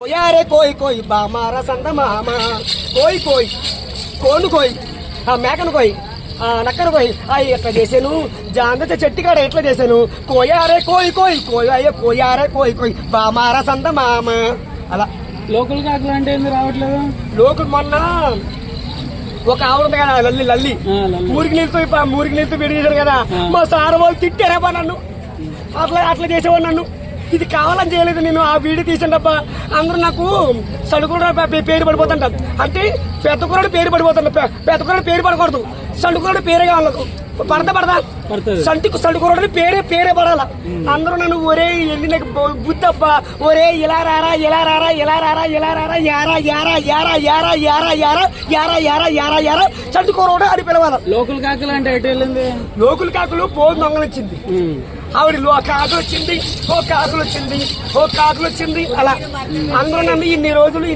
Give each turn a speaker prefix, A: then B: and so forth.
A: यारे कोई कोई बामारा संद मामा कोई कोई కోను కోయి ఆ మేకను కోయి ఆ నక్కను కోయి అవి ఎట్లా చేశాను జాంగ చెట్టికాడ ఎట్లా చేశాను కోయారే కోయి కోయి కోయ కోయారే కోయి కోయి బామారా సంద మామ అలా.
B: లోకల్ కాకులు అంటే ఎందుకు రావట్లేదు?
A: లోకల్ మొన్న ఒక ఆవిడ ఉంది కదా లల్లి లల్లి ఊరికి నీళ్ళతో పెళ్లి చేశారు కదా, మా సార్ వాళ్ళు తిట్టారా నన్ను, అట్లా చేసేవాడు నన్ను. ఇది కావాలని చేయలేదు, నేను ఆ వీడియో తీసానబ్బా. అందరూ నాకు సడుకుడు పేరు పడిపోతుంట, అంటే పెద్ద కుర్రాడు పేరు పడిపోతాడు, పెద్ద కుర్రాడు పేరు పడకూడదు, సండుకురాడు పేరే కావాలి. పడదా సండుకురాడు పేరే పడాల. అందరూ నన్ను ఒరే వెళ్ళి నాకు బుద్ధబ్బా, ఒరే ఇలా రారా ఇలా రారా ఇలా రారా ఇలా రారా యారా యారా యారా యారా యారా యారా యారా యారా యారా యారా సండుకురాడు అని పిలవాలి.
B: లోకల్ కాకులు అంటే ఎటు వెళ్ళింది?
A: లోకల్ కాకులు పోదు దొంగలిచ్చింది ఆవిడ, కాకులు వచ్చింది ఓ కాకులు వచ్చింది ఓ కాకులు వచ్చింది అలా. అందరూ నన్ను ఇన్ని రోజులు